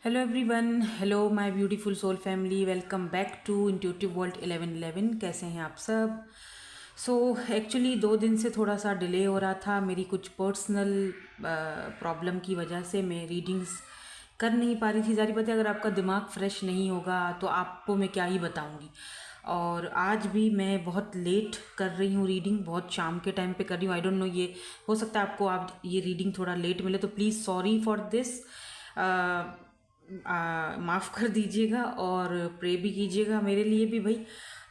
Hello everyone, hello my beautiful soul family, welcome back to intuitive world 1111। कैसे हैं आप सब? एक्चुअली 2 दिन से थोड़ा सा डिले हो रहा था। मेरी कुछ पर्सनल प्रॉब्लम की वजह से मैं रीडिंग्स कर नहीं पा रही थी। जारी बात है, अगर आपका दिमाग फ्रेश नहीं होगा तो आपको मैं क्या ही बताऊंगी। और आज भी मैं बहुत लेट कर रही हूँ रीडिंग, बहुत शाम के टाइम पे कर रही हूँ। आई डोंट नो, ये हो सकता है आपको आप ये रीडिंग थोड़ा लेट मिले, तो प्लीज़ सॉरी फॉर दिस। माफ़ कर दीजिएगा और प्रे भी कीजिएगा मेरे लिए भी भाई।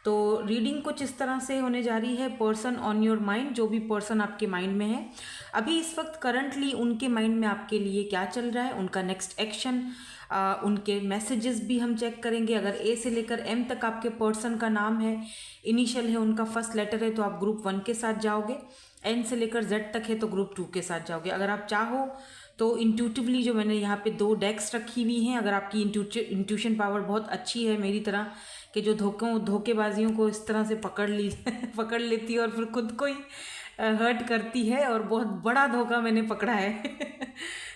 तो रीडिंग कुछ इस तरह से होने जा रही है। पर्सन ऑन योर माइंड, जो भी पर्सन आपके माइंड में है अभी इस वक्त करंटली, उनके माइंड में आपके लिए क्या चल रहा है, उनका नेक्स्ट एक्शन, उनके मैसेजेस भी हम चेक करेंगे। अगर ए से लेकर एम तक आपके पर्सन का नाम है, इनिशियल है, उनका फर्स्ट लेटर है, तो आप ग्रुप 1 के साथ जाओगे। एन से लेकर जेड तक है तो ग्रुप 2 के साथ जाओगे। अगर आप चाहो तो इंट्यूटिवली, जो मैंने यहाँ पे 2 डेक्स रखी हुई हैं, अगर आपकी इंट्यूशन पावर बहुत अच्छी है मेरी तरह कि जो धोखेबाजियों को इस तरह से पकड़ लेती है और फिर खुद को ही हर्ट करती है, और बहुत बड़ा धोखा मैंने पकड़ा है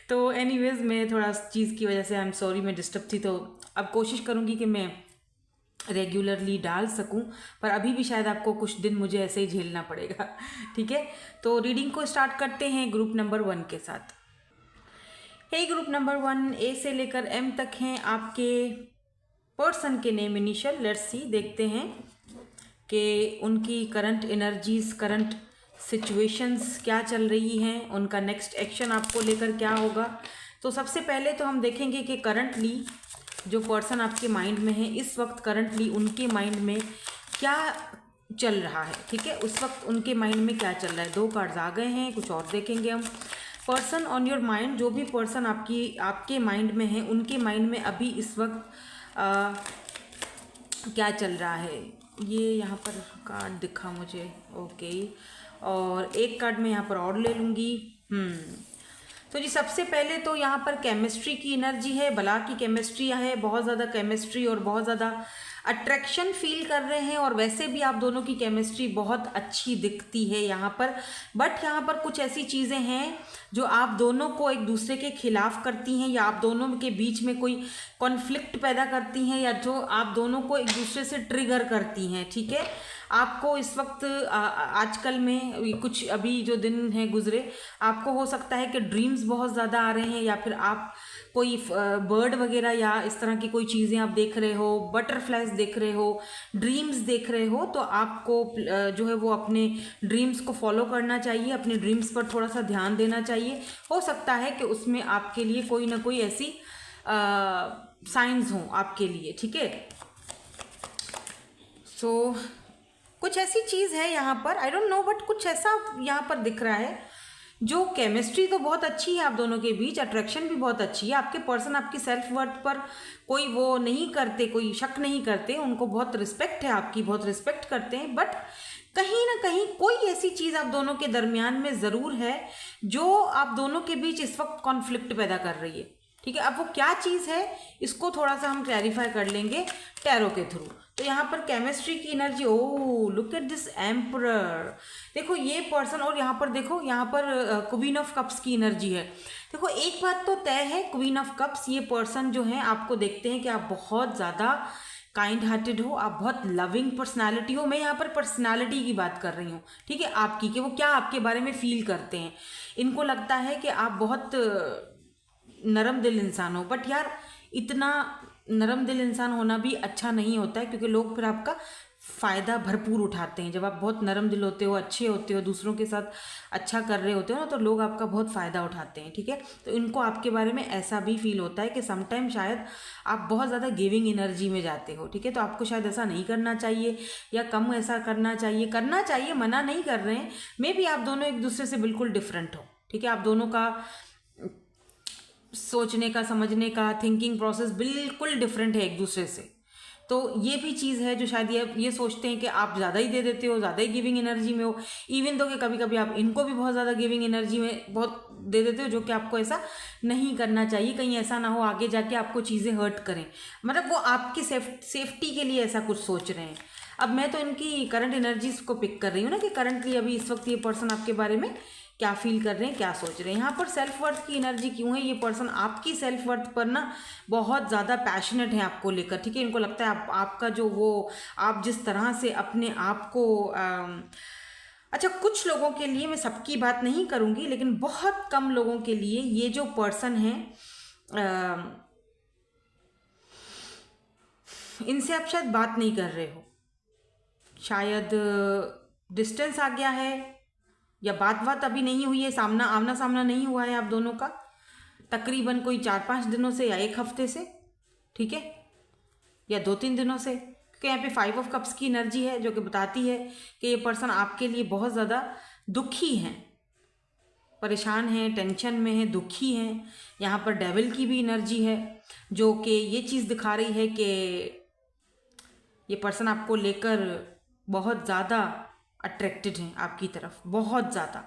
तो एनीवेज, मैं थोड़ा चीज़ की वजह से आई एम सॉरी, मैं डिस्टर्ब थी। तो अब कोशिश करूँगी कि मैं रेगुलरली डाल सकूं, पर अभी भी शायद आपको कुछ दिन मुझे ऐसे ही झेलना पड़ेगा। ठीक है, तो रीडिंग को स्टार्ट करते हैं ग्रुप नंबर 1 के साथ। हे ग्रुप नंबर 1, ए से लेकर एम तक हैं आपके पर्सन के नेम इनिशियल। लेट्स सी, देखते हैं कि उनकी करंट एनर्जीज, करंट सिचुएशंस क्या चल रही हैं, उनका नेक्स्ट एक्शन आपको लेकर क्या होगा। तो सबसे पहले तो हम देखेंगे कि करंटली जो पर्सन आपके माइंड में है इस वक्त, करंटली उनके माइंड में क्या चल रहा है। ठीक है, उस वक्त उनके माइंड में क्या चल रहा है। 2 कार्ड्स आ गए हैं, कुछ और देखेंगे हम। पर्सन ऑन योर माइंड, जो भी पर्सन आपके माइंड में है, उनके माइंड में अभी इस वक्त क्या चल रहा है। ये यहाँ पर कार्ड दिखा मुझे, ओके। और एक कार्ड मैं यहाँ पर और ले लूँगी। तो जी, सबसे पहले तो यहाँ पर केमिस्ट्री की एनर्जी है, बला की केमिस्ट्री है, बहुत ज़्यादा केमिस्ट्री और बहुत ज़्यादा अट्रैक्शन फील कर रहे हैं। और वैसे भी आप दोनों की केमिस्ट्री बहुत अच्छी दिखती है यहाँ पर। बट यहाँ पर कुछ ऐसी चीज़ें हैं जो आप दोनों को एक दूसरे के खिलाफ करती हैं, या आप दोनों के बीच में कोई कॉन्फ्लिक्ट पैदा करती हैं, या जो आप दोनों को एक दूसरे से ट्रिगर करती हैं। ठीक है, आपको इस वक्त आजकल में कुछ अभी जो दिन है गुजरे, आपको हो सकता है कि ड्रीम्स बहुत ज़्यादा आ रहे हैं, या फिर आप कोई बर्ड वगैरह या इस तरह की कोई चीज़ें आप देख रहे हो, बटरफ्लाइज देख रहे हो, ड्रीम्स देख रहे हो। तो आपको जो है वो अपने ड्रीम्स को फॉलो करना चाहिए, अपने ड्रीम्स पर थोड़ा सा ध्यान देना चाहिए। हो सकता है कि उसमें आपके लिए कोई ना कोई ऐसी साइंस हों आपके लिए। ठीक है, सो कुछ ऐसी चीज़ है यहाँ पर, आई डोंट नो, बट कुछ ऐसा यहाँ पर दिख रहा है। जो केमिस्ट्री तो बहुत अच्छी है आप दोनों के बीच, अट्रैक्शन भी बहुत अच्छी है। आपके पर्सन आपकी सेल्फ वर्थ पर कोई वो नहीं करते, कोई शक नहीं करते, उनको बहुत रिस्पेक्ट है आपकी, बहुत रिस्पेक्ट करते हैं। बट कहीं ना कहीं कोई ऐसी चीज़ आप दोनों के दरमियान में ज़रूर है जो आप दोनों के बीच इस वक्त कॉन्फ्लिक्ट पैदा कर रही है। ठीक है, अब वो क्या चीज़ है इसको थोड़ा सा हम क्लैरिफाई कर लेंगे टैरो के थ्रू। तो यहाँ पर केमिस्ट्री की energy, oh look at this emperor. देखो ये पर्सन, और यहाँ पर देखो, यहाँ पर क्वीन ऑफ कप्स की एनर्जी है। देखो एक बात तो तय है, क्वीन ऑफ कप्स, ये पर्सन जो है आपको देखते हैं कि आप बहुत ज़्यादा काइंड हार्टेड हो, आप बहुत लविंग पर्सनालिटी हो। मैं यहाँ पर पर्सनालिटी की बात कर रही हूँ, ठीक है, आपकी, कि वो क्या आपके बारे में फील करते हैं। इनको लगता है कि आप बहुत नरम दिल इंसान हो। बट यार, इतना नरम दिल इंसान होना भी अच्छा नहीं होता है, क्योंकि लोग फिर आपका फ़ायदा भरपूर उठाते हैं। जब आप बहुत नरम दिल होते हो, अच्छे होते हो, दूसरों के साथ अच्छा कर रहे होते हो ना, तो लोग आपका बहुत फ़ायदा उठाते हैं। ठीक है, तो इनको आपके बारे में ऐसा भी फील होता है कि समटाइम शायद आप बहुत ज़्यादा गिविंग एनर्जी में जाते हो। ठीक है, तो आपको शायद ऐसा नहीं करना चाहिए, या कम ऐसा करना चाहिए, मना नहीं कर रहे हैं। मे बी आप दोनों एक दूसरे से बिल्कुल डिफरेंट हो। ठीक है, आप दोनों का सोचने का, समझने का, थिंकिंग प्रोसेस बिल्कुल डिफरेंट है एक दूसरे से। तो ये भी चीज़ है जो शायद ये सोचते हैं कि आप ज़्यादा ही दे देते हो, ज़्यादा ही गिविंग एनर्जी में हो। इवन दो कि कभी कभी आप इनको भी बहुत ज़्यादा गिविंग एनर्जी में बहुत दे देते हो, जो कि आपको ऐसा नहीं करना चाहिए। कहीं ऐसा ना हो आगे जाके आपको चीज़ें हर्ट करें, मतलब वो आपकी सेफ्टी के लिए ऐसा कुछ सोच रहे हैं। अब मैं तो इनकी करंट एनर्जीज को पिक कर रही हूँ ना, कि करंटली अभी इस वक्त ये पर्सन आपके बारे में क्या फील कर रहे हैं, क्या सोच रहे हैं। यहाँ पर सेल्फ वर्थ की एनर्जी क्यों है, ये पर्सन आपकी सेल्फ वर्थ पर ना बहुत ज़्यादा पैशनेट है आपको लेकर, ठीक है। इनको लगता है आपका जो वो आप जिस तरह से अपने आप को अच्छा, कुछ लोगों के लिए, मैं सबकी बात नहीं करूँगी, लेकिन बहुत कम लोगों के लिए ये जो पर्सन है इनसे आप शायद बात नहीं कर रहे हो, शायद डिस्टेंस आ गया है, या बात अभी नहीं हुई है, आमना सामना नहीं हुआ है आप दोनों का तकरीबन कोई 4-5 दिनों से या 1 हफ्ते से, ठीक है, या 2-3 दिनों से। क्योंकि यहाँ पे 5 ऑफ कप्स की एनर्जी है जो कि बताती है कि ये पर्सन आपके लिए बहुत ज़्यादा दुखी हैं, परेशान हैं, टेंशन में है, दुखी हैं। यहाँ पर डेविल की भी एनर्जी है जो कि ये चीज़ दिखा रही है कि ये पर्सन आपको लेकर बहुत ज़्यादा अट्रैक्टेड है आपकी तरफ, बहुत ज़्यादा।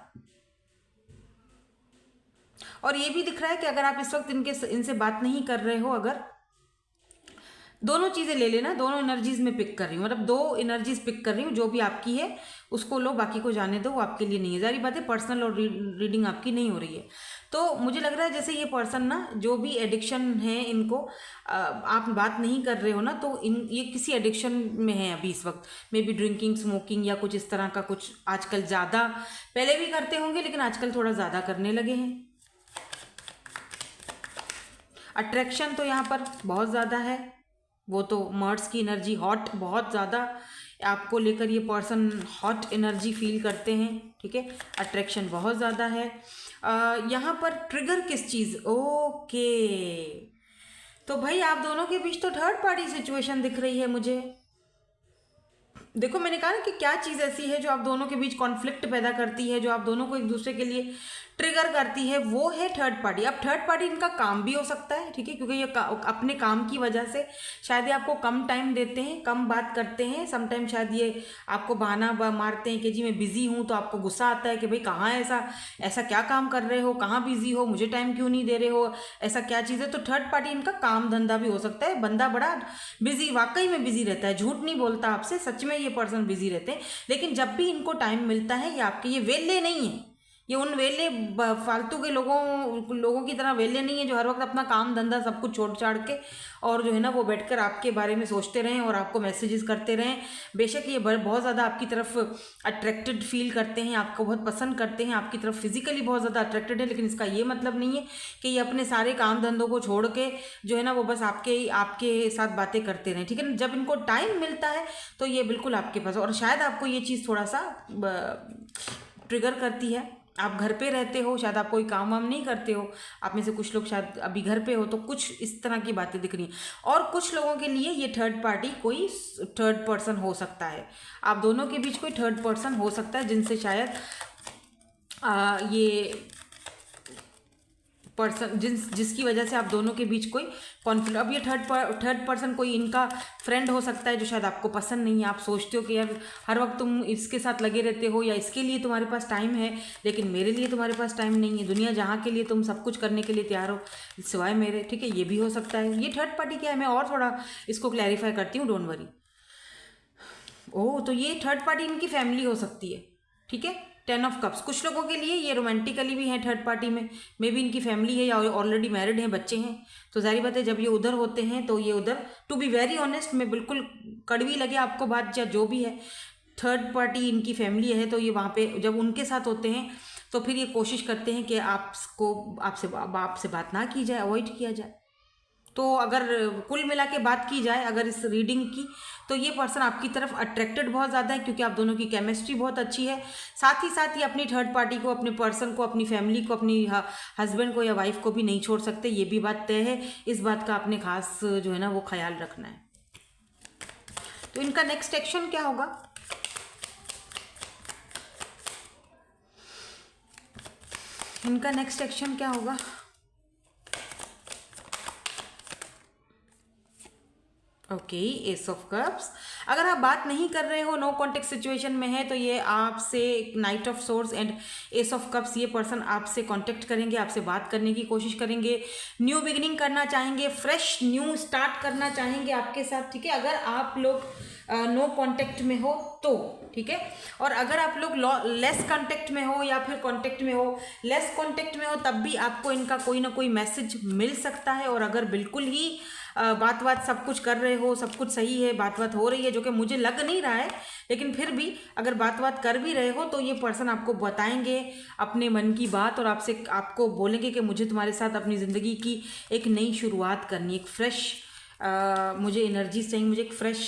और ये भी दिख रहा है कि अगर आप इस वक्त इनसे बात नहीं कर रहे हो, अगर दोनों चीज़ें ले लेना, दोनों एनर्जीज में पिक कर रही हूँ, मतलब 2 एनर्जीज पिक कर रही हूँ, जो भी आपकी है उसको लो, बाकी को जाने दो, वो आपके लिए नहीं है। जारी बात है पर्सनल और रीडिंग आपकी नहीं हो रही है। तो मुझे लग रहा है जैसे ये पर्सन ना, जो भी एडिक्शन है इनको आप बात नहीं कर रहे हो ना, तो ये किसी एडिक्शन में है अभी इस वक्त, मे बी ड्रिंकिंग, स्मोकिंग या कुछ इस तरह का कुछ। आजकल ज़्यादा, पहले भी करते होंगे लेकिन आजकल थोड़ा ज़्यादा करने लगे हैं। अट्रैक्शन तो यहाँ पर बहुत ज़्यादा है, वो तो मर्ड्स की एनर्जी, हॉट, बहुत ज़्यादा आपको लेकर ये पर्सन हॉट एनर्जी फील करते हैं, ठीक है। अट्रैक्शन बहुत ज़्यादा है। यहाँ पर ट्रिगर किस चीज़, ओके, तो भाई आप दोनों के बीच तो थर्ड पार्टी सिचुएशन दिख रही है मुझे। देखो मैंने कहा ना कि क्या चीज़ ऐसी है जो आप दोनों के बीच कॉन्फ्लिक्ट पैदा करती है, जो आप दोनों को एक दूसरे के लिए ट्रिगर करती है, वो है थर्ड पार्टी। अब थर्ड पार्टी इनका काम भी हो सकता है, ठीक है, क्योंकि ये अपने काम की वजह से शायद ये आपको कम टाइम देते हैं, कम बात करते हैं। समटाइम शायद ये आपको बहाना मारते हैं कि जी मैं बिज़ी हूँ, तो आपको गुस्सा आता है कि भाई कहाँ ऐसा क्या काम कर रहे हो, कहाँ बिज़ी हो, मुझे टाइम क्यों नहीं दे रहे हो, ऐसा क्या चीज़ है। तो थर्ड पार्टी इनका काम धंधा भी हो सकता है, बंदा बड़ा बिजी, वाकई में बिजी रहता है, झूठ नहीं बोलता आपसे, सच में ये पर्सन बिजी रहते हैं। लेकिन जब भी इनको टाइम मिलता है, ये आपके ये वेले नहीं है, ये उन वेले फालतू के लोगों की तरह वेले नहीं है जो हर वक्त अपना काम धंधा सब कुछ छोड़ छाड़ के और जो है ना वो बैठकर आपके बारे में सोचते रहें और आपको मैसेजेस करते रहें। बेशक ये बहुत ज़्यादा आपकी तरफ अट्रैक्टेड फील करते हैं, आपको बहुत पसंद करते हैं, आपकी तरफ फिजिकली बहुत ज़्यादा अट्रैक्टेड है, लेकिन इसका ये मतलब नहीं है कि ये अपने सारे काम धंधों को छोड़ के जो है ना वो बस आपके साथ बातें करते रहें, ठीक है ना। जब इनको टाइम मिलता है तो ये बिल्कुल आपके पास, और शायद आपको ये चीज़ थोड़ा सा ट्रिगर करती है। आप घर पे रहते हो, शायद आप कोई काम वाम नहीं करते हो, आप में से कुछ लोग शायद अभी घर पे हो, तो कुछ इस तरह की बातें दिख रही हैं। और कुछ लोगों के लिए ये थर्ड पार्टी कोई थर्ड पर्सन हो सकता है, आप दोनों के बीच कोई थर्ड पर्सन हो सकता है जिनसे शायद ये पर्सन जिसकी वजह से आप दोनों के बीच कोई कॉन्फ्लिक्ट। अब ये थर्ड पर्सन कोई इनका फ्रेंड हो सकता है जो शायद आपको पसंद नहीं है। आप सोचते हो कि यार हर वक्त तुम इसके साथ लगे रहते हो, या इसके लिए तुम्हारे पास टाइम है लेकिन मेरे लिए तुम्हारे पास टाइम नहीं है। दुनिया जहाँ के लिए तुम सब कुछ करने के लिए तैयार हो सिवाय मेरे, ठीक है, ये भी हो सकता है। ये थर्ड पार्टी क्या है, मैं और थोड़ा इसको क्लैरिफाई करती हूँ, डोंट वरी। ओह, तो ये थर्ड पार्टी इनकी फैमिली हो सकती है, ठीक है। 10 ऑफ कप्स, कुछ लोगों के लिए ये रोमांटिकली भी है थर्ड पार्टी में, मे बी इनकी फैमिली है या ऑलरेडी मैरिड हैं, बच्चे हैं। तो जाहिर बात है जब ये उधर होते हैं तो ये उधर, टू बी वेरी ऑनेस्ट, मैं बिल्कुल कड़वी लगे आपको बात या जो भी है, थर्ड पार्टी इनकी फैमिली है, तो ये वहाँ पे जब उनके साथ होते हैं तो फिर ये कोशिश करते हैं कि आपसे बात ना की जाए, अवॉइड किया जाए। तो अगर कुल मिला के बात की जाए अगर इस रीडिंग की, तो ये पर्सन आपकी तरफ अट्रैक्टेड बहुत ज़्यादा है क्योंकि आप दोनों की केमिस्ट्री बहुत अच्छी है। साथ ही साथ ये अपनी थर्ड पार्टी को, अपने पर्सन को, अपनी फैमिली को, अपनी हस्बैंड को या वाइफ को भी नहीं छोड़ सकते, ये भी बात तय है। इस बात का आपने खास जो है ना वो ख्याल रखना है। तो इनका नेक्स्ट एक्शन क्या होगा, इनका नेक्स्ट एक्शन क्या होगा। Okay, S of cups. अगर आप बात नहीं कर रहे हो, नो कॉन्टेक्ट सिचुएशन में है, तो ये आपसे night of source and S of cups, ये पर्सन आपसे कांटेक्ट करेंगे, आपसे बात करने की कोशिश करेंगे, न्यू बिगिनिंग करना चाहेंगे, फ्रेश न्यू स्टार्ट करना चाहेंगे आपके साथ, ठीक है, अगर आप लोग नो कांटेक्ट में हो तो, ठीक है। और अगर आप लोग लेस कांटेक्ट में हो या फिर कांटेक्ट में हो, लेस कांटेक्ट में हो, तब भी आपको इनका कोई ना कोई मैसेज मिल सकता है। और अगर बिल्कुल ही बात सब कुछ कर रहे हो, सब कुछ सही है, बात हो रही है, जो कि मुझे लग नहीं रहा है, लेकिन फिर भी अगर बात कर भी रहे हो तो ये पर्सन आपको बताएंगे अपने मन की बात और आपको बोलेंगे कि मुझे तुम्हारे साथ अपनी ज़िंदगी की एक नई शुरुआत करनी है, एक फ्रेश मुझे एनर्जी चाहिए, मुझे एक फ्रेश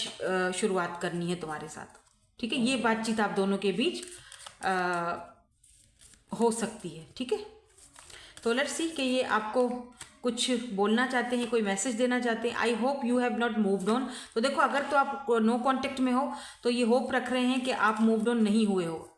शुरुआत करनी है तुम्हारे साथ, ठीक है। ये बातचीत आप दोनों के बीच हो सकती है, ठीक है। तो लेट्स सी कि ये आपको कुछ बोलना चाहते हैं, कोई मैसेज देना चाहते हैं। I hope you have not moved on. तो देखो, अगर तो आप नो कांटेक्ट में हो तो ये होप रख रहे हैं कि आप मूव्ड ऑन नहीं हुए हो,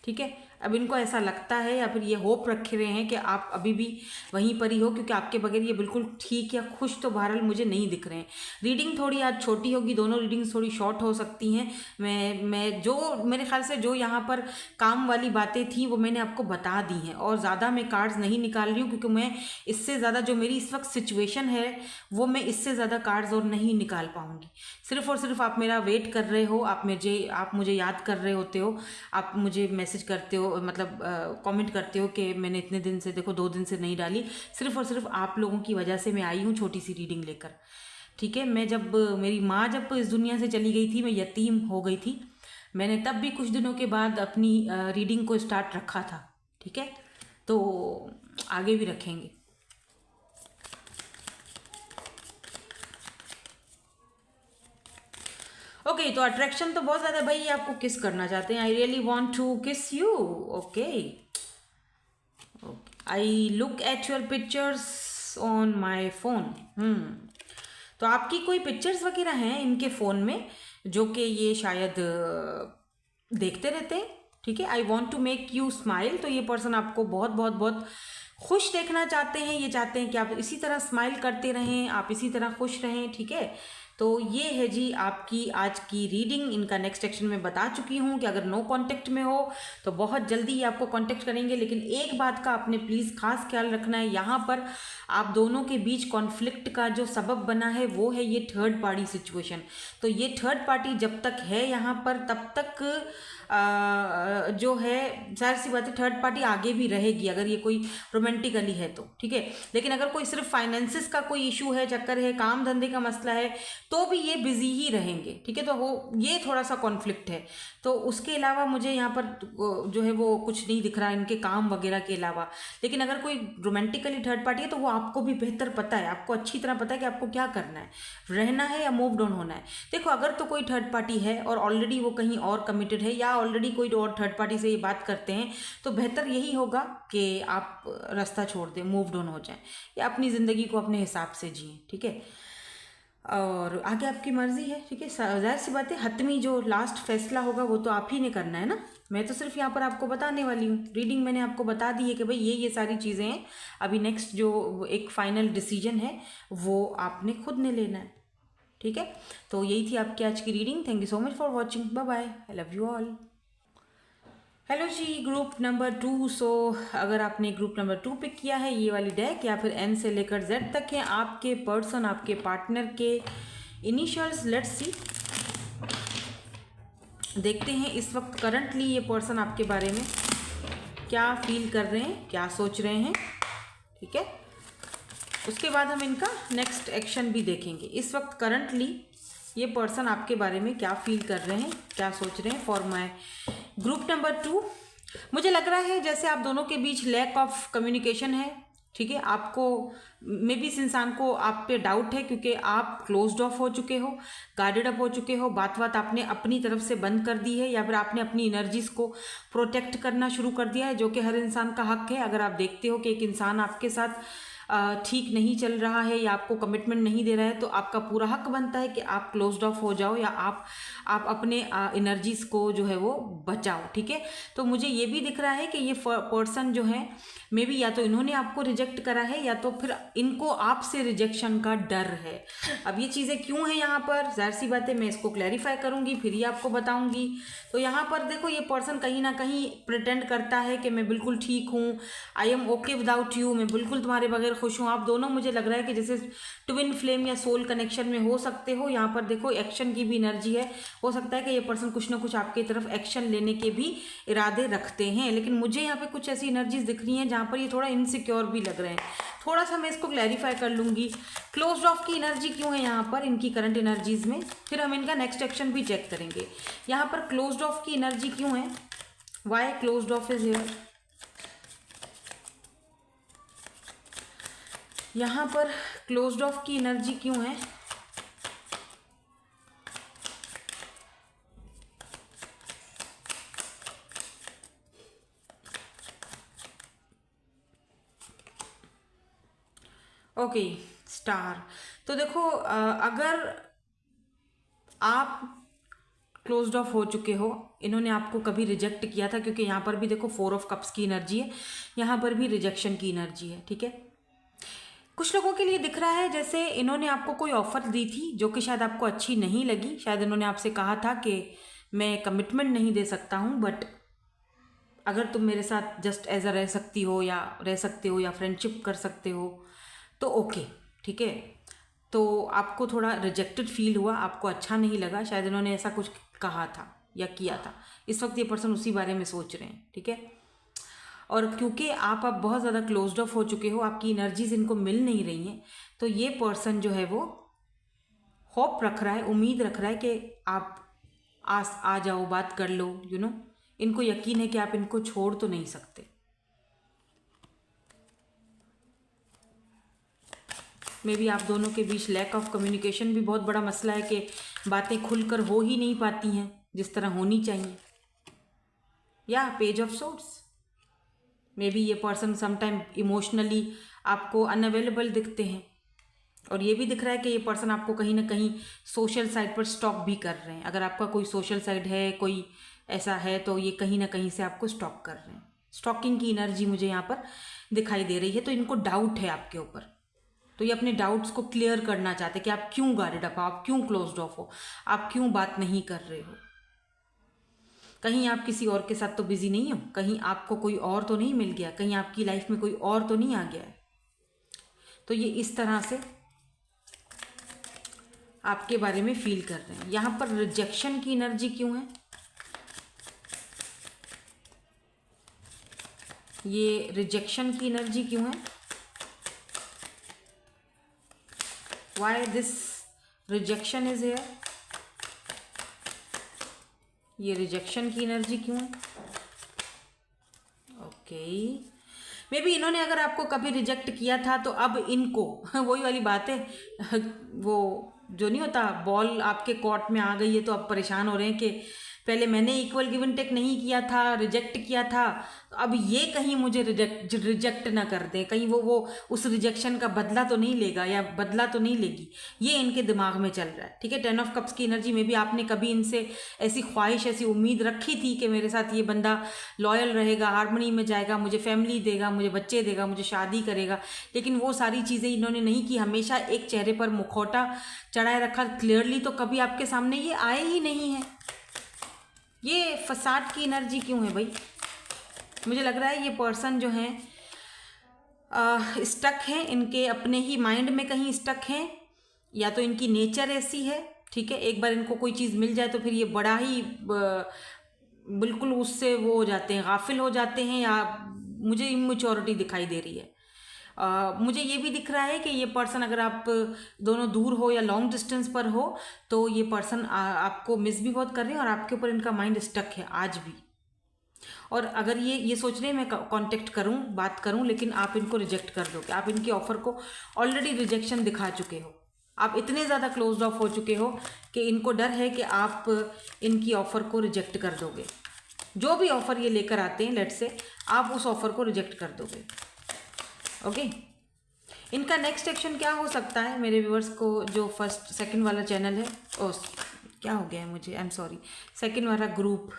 ठीक है। अब इनको ऐसा लगता है या फिर ये होप रख रहे हैं कि आप अभी भी वहीं पर ही हो, क्योंकि आपके बगैर ये बिल्कुल ठीक या खुश तो बहरहाल मुझे नहीं दिख रहे हैं। रीडिंग थोड़ी आज छोटी होगी, दोनों रीडिंग्स थोड़ी शॉर्ट हो सकती हैं। मैं जो मेरे ख्याल से जो यहाँ पर काम वाली बातें थी वो मैंने आपको बता दी हैं, और ज़्यादा मैं कार्ड्स नहीं निकाल रही हूँ, क्योंकि मैं इससे ज़्यादा जो मेरी इस वक्त सिचुएशन है वो मैं इससे ज़्यादा कार्ड्स और नहीं निकाल पाऊँगी। सिर्फ और सिर्फ आप मेरा वेट कर रहे हो, आप मुझे याद कर रहे होते हो, आप मुझे मैसेज करते हो, मतलब कमेंट करते हो कि मैंने इतने दिन से, देखो 2 दिन से नहीं डाली। सिर्फ और सिर्फ आप लोगों की वजह से मैं आई हूँ छोटी सी रीडिंग लेकर, ठीक है। मेरी माँ जब इस दुनिया से चली गई थी, मैं यतीम हो गई थी, मैंने तब भी कुछ दिनों के बाद अपनी रीडिंग को स्टार्ट रखा था, ठीक है। तो आगे भी रखेंगे। ओके, तो अट्रैक्शन तो बहुत ज़्यादा भाई, आपको किस करना चाहते हैं। आई रियली वॉन्ट टू किस you. Okay, I look at your pictures on my phone. तो आपकी कोई पिक्चर्स वगैरह हैं इनके फ़ोन में जो कि ये शायद देखते रहते हैं, ठीक है। I want to make you smile. तो ये पर्सन आपको बहुत बहुत बहुत खुश देखना चाहते हैं। ये चाहते हैं कि आप इसी तरह स्माइल करते रहें, आप इसी तरह खुश रहें, ठीक है। तो ये है जी आपकी आज की रीडिंग। इनका नेक्स्ट एक्शन में बता चुकी हूँ कि अगर नो कांटेक्ट में हो तो बहुत जल्दी ही आपको कांटेक्ट करेंगे, लेकिन एक बात का आपने प्लीज़ खास ख्याल रखना है, यहाँ पर आप दोनों के बीच कॉन्फ्लिक्ट का जो सबब बना है वो है ये थर्ड पार्टी सिचुएशन। तो ये थर्ड पार्टी जब तक है यहाँ पर, तब तक जो है जाहिर सी बात है थर्ड पार्टी आगे भी रहेगी, अगर ये कोई रोमांटिकली है तो, ठीक है। लेकिन अगर कोई सिर्फ फाइनेंसिस का कोई इशू है, चक्कर है, काम धंधे का मसला है, तो भी ये बिजी ही रहेंगे, ठीक है। तो वो ये थोड़ा सा कॉन्फ्लिक्ट है। तो उसके अलावा मुझे यहाँ पर जो है वो कुछ नहीं दिख रहा इनके काम वगैरह के अलावा। लेकिन अगर कोई रोमांटिकली थर्ड पार्टी है तो वो आपको भी बेहतर पता है, आपको अच्छी तरह पता है कि आपको क्या करना है, रहना है या मूव डाउन होना है। देखो, अगर तो कोई थर्ड पार्टी है और ऑलरेडी वो कहीं और कमिटेड है या ऑलरेडी कोई और थर्ड पार्टी से ये बात करते हैं, तो बेहतर यही होगा कि आप रास्ता छोड़ दें, मूव डाउन हो जाएं या अपनी ज़िंदगी को अपने हिसाब से जिएं, ठीक है। और आगे आपकी मर्ज़ी है, ठीक है। जाहिर सी बात है, हतमी जो लास्ट फैसला होगा वो तो आप ही ने करना है ना। मैं तो सिर्फ यहाँ पर आपको बताने वाली हूँ। रीडिंग मैंने आपको बता दी है कि भाई ये सारी चीज़ें हैं। अभी नेक्स्ट जो एक फाइनल डिसीजन है वो आपने खुद ने लेना है, ठीक है। तो यही थी आपकी आज की reading. Thank you so much for watching. Bye bye. I love you all. Hello जी, ग्रुप नंबर 2। सो अगर आपने ग्रुप नंबर 2 पिक किया है, ये वाली डेक या फिर एन से लेकर जेड तक है, आपके पर्सन, आपके पार्टनर के इनिशियल्स, लेट्स सी। देखते हैं इस वक्त करंटली ये पर्सन आपके बारे में क्या फील कर रहे हैं, क्या सोच रहे हैं, ठीक है। उसके बाद हम इनका नेक्स्ट एक्शन भी देखेंगे। इस वक्त करंटली ये पर्सन आपके बारे में क्या फील कर रहे हैं, क्या सोच रहे हैं। फॉर माय ग्रुप नंबर 2, मुझे लग रहा है जैसे आप दोनों के बीच लैक ऑफ कम्युनिकेशन है, ठीक है। आपको मे बी इस इंसान को आप पे डाउट है, क्योंकि आप क्लोज्ड ऑफ हो चुके हो, गार्डेड अप हो चुके हो, बात आपने अपनी तरफ से बंद कर दी है, या फिर आपने अपनी एनर्जीज को प्रोटेक्ट करना शुरू कर दिया है, जो कि हर इंसान का हक है। अगर आप देखते हो कि एक इंसान आपके साथ ठीक नहीं चल रहा है या आपको कमिटमेंट नहीं दे रहा है, तो आपका पूरा हक बनता है कि आप क्लोज्ड ऑफ हो जाओ या आप अपने एनर्जीज को जो है वो बचाओ। ठीक है, तो मुझे ये भी दिख रहा है कि ये पर्सन जो है मे बी या तो इन्होंने आपको रिजेक्ट करा है या तो फिर इनको आपसे रिजेक्शन का डर है। अब ये चीज़ें क्यों हैं यहाँ पर, ज़ाहिर सी बात है मैं इसको क्लैरिफाई करूँगी फिर ही आपको बताऊँगी। तो यहाँ पर देखो ये पर्सन कहीं ना कहीं प्रिटेंड करता है कि मैं बिल्कुल ठीक हूँ, I am okay without you, मैं बिल्कुल तुम्हारे बगैर खुश हूँ। आप दोनों मुझे लग रहा है कि जैसे ट्विन फ्लेम या सोल कनेक्शन में हो सकते हो। यहाँ पर देखो एक्शन की भी एनर्जी है, हो सकता है कि ये पर्सन कुछ ना कुछ आपकी तरफ एक्शन लेने के भी इरादे रखते हैं, लेकिन मुझे यहाँ पे कुछ ऐसी एनर्जीज दिख रही हैं जहाँ पर ये थोड़ा इनसिक्योर भी लग रहे हैं। थोड़ा सा मैं इसको क्लैरिफाई कर लूँगी क्लोज्ड ऑफ की एनर्जी क्यों है यहाँ पर इनकी करंट एनर्जीज में, फिर हम इनका नेक्स्ट एक्शन भी चेक करेंगे। यहाँ पर क्लोज्ड ऑफ की एनर्जी क्यों है, why closed off is here. यहाँ पर क्लोज्ड ऑफ की एनर्जी क्यों है, ओके स्टार। तो देखो अगर आप क्लोज्ड ऑफ हो चुके हो, इन्होंने आपको कभी रिजेक्ट किया था, क्योंकि यहाँ पर भी देखो 4 ऑफ कप्स की एनर्जी है, यहाँ पर भी रिजेक्शन की एनर्जी है। ठीक है, कुछ लोगों के लिए दिख रहा है जैसे इन्होंने आपको कोई ऑफर दी थी जो कि शायद आपको अच्छी नहीं लगी। शायद इन्होंने आपसे कहा था कि मैं कमिटमेंट नहीं दे सकता हूँ, बट अगर तुम मेरे साथ जस्ट एज अ रह सकती हो या रह सकते हो या फ्रेंडशिप कर सकते हो तो ओके। ठीक है, तो आपको थोड़ा रिजेक्टेड फील हुआ, आपको अच्छा नहीं लगा, शायद इन्होंने ऐसा कुछ कहा था या किया था। इस वक्त ये पर्सन उसी बारे में सोच रहे हैं। ठीक है, और क्योंकि आप अब बहुत ज़्यादा क्लोज्ड ऑफ हो चुके हो, आपकी एनर्जीज इनको मिल नहीं रही हैं, तो ये पर्सन जो है वो होप रख रहा है, उम्मीद रख रहा है कि आप आ जाओ, बात कर लो। इनको यकीन है कि आप इनको छोड़ तो नहीं सकते। मे बी आप दोनों के बीच लैक ऑफ कम्युनिकेशन भी बहुत बड़ा मसला है कि बातें खुलकर हो ही नहीं पाती हैं जिस तरह होनी चाहिए। या page of swords, may be ये पर्सन समटाइम इमोशनली आपको अनअवेलेबल दिखते हैं, और ये भी दिख रहा है कि ये पर्सन आपको कहीं ना कहीं सोशल साइट पर स्टॉक भी कर रहे हैं। अगर आपका कोई सोशल साइट है, कोई ऐसा है, तो ये कहीं ना कहीं से आपको स्टॉक कर रहे हैं। स्टॉकिंग की एनर्जी मुझे यहाँ पर दिखाई दे रही है। तो इनको डाउट है आपके ऊपर, तो ये अपने डाउट्स को क्लियर करना चाहते हैं कि आप क्यों गार्डेड अप हो, आप क्यों क्लोज्ड ऑफ हो, आप क्यों बात नहीं कर रहे हो। कहीं आप किसी और के साथ तो बिजी नहीं हो, कहीं आपको कोई और तो नहीं मिल गया, कहीं आपकी लाइफ में कोई और तो नहीं आ गया है। तो ये इस तरह से आपके बारे में फील कर रहे हैं। यहाँ पर रिजेक्शन की एनर्जी क्यों है, ये रिजेक्शन की एनर्जी क्यों है, why this rejection is here, ये रिजेक्शन की एनर्जी क्यों है। ओके, मे बी इन्होंने अगर आपको कभी रिजेक्ट किया था तो अब इनको वही वाली बात है, वो जो नहीं होता बॉल आपके कोर्ट में आ गई है तो अब परेशान हो रहे हैं कि पहले मैंने इक्वल गिव एंड टेक नहीं किया था, रिजेक्ट किया था, तो अब ये कहीं मुझे रिजेक्ट ना कर दें, कहीं वो उस रिजेक्शन का बदला तो नहीं लेगा या बदला तो नहीं लेगी, ये इनके दिमाग में चल रहा है। ठीक है, 10 ऑफ कप्स की एनर्जी में भी आपने कभी इनसे ऐसी ख्वाहिश, ऐसी उम्मीद रखी थी कि मेरे साथ ये बंदा लॉयल रहेगा, हारमोनी में जाएगा, मुझे फैमिली देगा, मुझे बच्चे देगा, मुझे शादी करेगा, लेकिन वो सारी चीज़ें इन्होंने नहीं की। हमेशा एक चेहरे पर मुखौटा चढ़ाए रखा, क्लियरली तो कभी आपके सामने ये आए ही नहीं है। ये फसाद की एनर्जी क्यों है भाई, मुझे लग रहा है ये पर्सन जो है स्टक हैं, इनके अपने ही माइंड में कहीं स्टक हैं, या तो इनकी नेचर ऐसी है। ठीक है, एक बार इनको कोई चीज़ मिल जाए तो फिर ये बड़ा ही बिल्कुल उससे वो हो जाते हैं, गाफिल हो जाते हैं, या मुझे इमेच्योरिटी दिखाई दे रही है। मुझे ये भी दिख रहा है कि ये पर्सन, अगर आप दोनों दूर हो या लॉन्ग डिस्टेंस पर हो, तो ये पर्सन आपको मिस भी बहुत कर रहे हैं और आपके ऊपर इनका माइंड स्टक है आज भी। और अगर ये सोच रहे हैं मैं कांटेक्ट करूं, बात करूं, लेकिन आप इनको रिजेक्ट कर दोगे, आप इनके ऑफर को ऑलरेडी रिजेक्शन दिखा चुके हो, आप इतने ज़्यादा क्लोज्ड ऑफ हो चुके हो कि इनको डर है कि आप इनकी ऑफ़र को रिजेक्ट कर दोगे। जो भी ऑफ़र ये लेकर आते हैं, लेट्स से, आप उस ऑफ़र को रिजेक्ट कर दोगे। ओके, इनका नेक्स्ट एक्शन क्या हो सकता है मेरे व्यूअर्स को, जो फर्स्ट सेकंड वाला चैनल है, ओ क्या हो गया है मुझे, आई एम सॉरी, सेकंड वाला ग्रुप,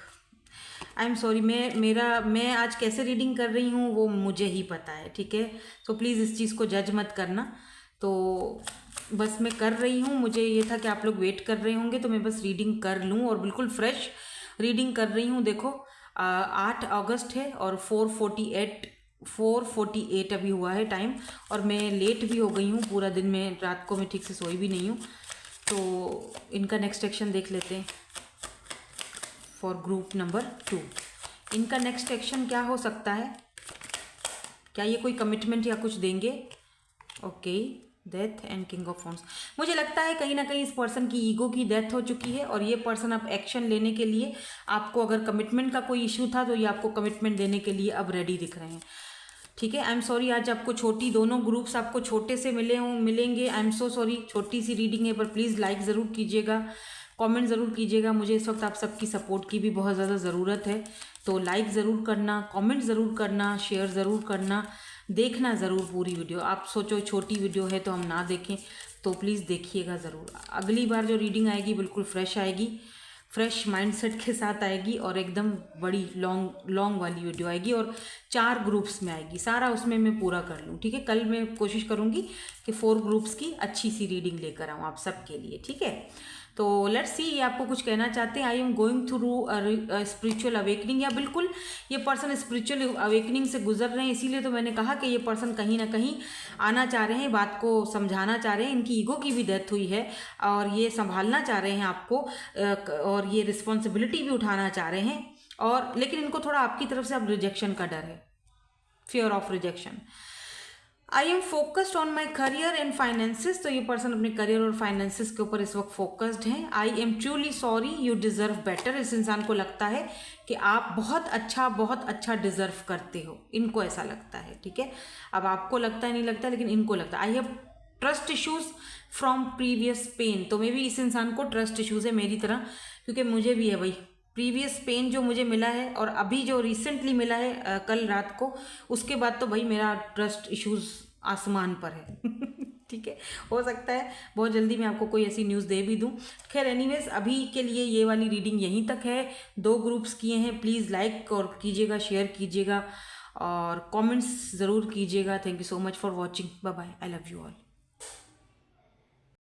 आई एम सॉरी, मैं आज कैसे रीडिंग कर रही हूँ वो मुझे ही पता है, ठीक है। तो प्लीज़ इस चीज़ को जज मत करना। तो बस मैं कर रही हूँ, मुझे ये था कि आप लोग वेट कर रहे होंगे तो मैं बस रीडिंग कर लूँ, और बिल्कुल फ्रेश रीडिंग कर रही हूँ। देखो 8 अगस्त है और 4:48 अभी हुआ है टाइम, और मैं लेट भी हो गई हूँ, पूरा दिन में रात को मैं ठीक से सोई भी नहीं हूँ। तो इनका नेक्स्ट एक्शन देख लेते हैं फॉर ग्रुप नंबर 2। इनका नेक्स्ट एक्शन क्या हो सकता है, क्या ये कोई कमिटमेंट या कुछ देंगे? Okay, death and king of wands. मुझे लगता है कहीं ना कहीं इस पर्सन की ईगो की डेथ हो चुकी है, और ये पर्सन अब एक्शन लेने के लिए, आपको अगर कमिटमेंट का कोई इशू था तो ये आपको कमिटमेंट देने के लिए अब रेडी दिख रहे हैं, ठीक है। आई एम सॉरी, आज आपको छोटी, दोनों ग्रुप्स आपको छोटे से मिलेंगे। आई एम सो सॉरी, छोटी सी रीडिंग है, पर प्लीज़ लाइक ज़रूर कीजिएगा, कमेंट ज़रूर कीजिएगा। मुझे इस वक्त आप सबकी सपोर्ट की भी बहुत ज़्यादा ज़रूरत है, तो लाइक ज़रूर करना, कमेंट ज़रूर करना, शेयर ज़रूर करना, देखना ज़रूर पूरी वीडियो। आप सोचो छोटी वीडियो है तो हम ना देखें, तो प्लीज़ देखिएगा ज़रूर। अगली बार जो रीडिंग आएगी बिल्कुल फ्रेश आएगी, फ्रेश माइंडसेट के साथ आएगी, और एकदम बड़ी लॉन्ग वाली वीडियो आएगी, और 4 ग्रुप्स में आएगी, सारा उसमें मैं पूरा कर लूँ, ठीक है। कल मैं कोशिश करूँगी कि 4 ग्रुप्स की अच्छी सी रीडिंग लेकर आऊँ आप सबके लिए, ठीक है। तो लेट्स सी, ये आपको कुछ कहना चाहते हैं। I am going through spiritual awakening, या बिल्कुल ये पर्सन स्पिरिचुअल अवेकनिंग से गुजर रहे हैं, इसीलिए तो मैंने कहा कि ये पर्सन कहीं ना कहीं आना चाह रहे हैं, बात को समझाना चाह रहे हैं। इनकी ईगो की भी डेथ हुई है, और ये संभालना चाह रहे हैं आपको, और ये रिस्पॉन्सिबिलिटी भी उठाना चाह रहे हैं, और लेकिन इनको थोड़ा आपकी तरफ से अब रिजेक्शन का डर है, fear of rejection. I am focused on my career and finances, तो ये पर्सन अपने करियर और फाइनेंसिस के ऊपर इस वक्त फोकस्ड हैं। I am truly sorry, you deserve better, इस इंसान को लगता है कि आप बहुत अच्छा डिजर्व करते हो, इनको ऐसा लगता है, ठीक है। अब आपको लगता है नहीं लगता, लेकिन इनको लगता है। I have trust issues from previous pain, तो मे भी इस इंसान को ट्रस्ट इश्यूज है मेरी तरह, क्योंकि मुझे भी है भाई, प्रीवियस पेन जो मुझे मिला है और अभी जो रिसेंटली मिला है कल रात को, उसके बाद तो भाई मेरा ट्रस्ट इश्यूज आसमान पर है ठीक है। हो सकता है बहुत जल्दी मैं आपको कोई ऐसी न्यूज़ दे भी दूं। खैर एनीवेज, अभी के लिए ये वाली रीडिंग यहीं तक है। 2 ग्रुप्स किए हैं, प्लीज़ लाइक और कीजिएगा, शेयर कीजिएगा, और कमेंट्स ज़रूर कीजिएगा। Thank you so much for watching, bye bye, I love you all.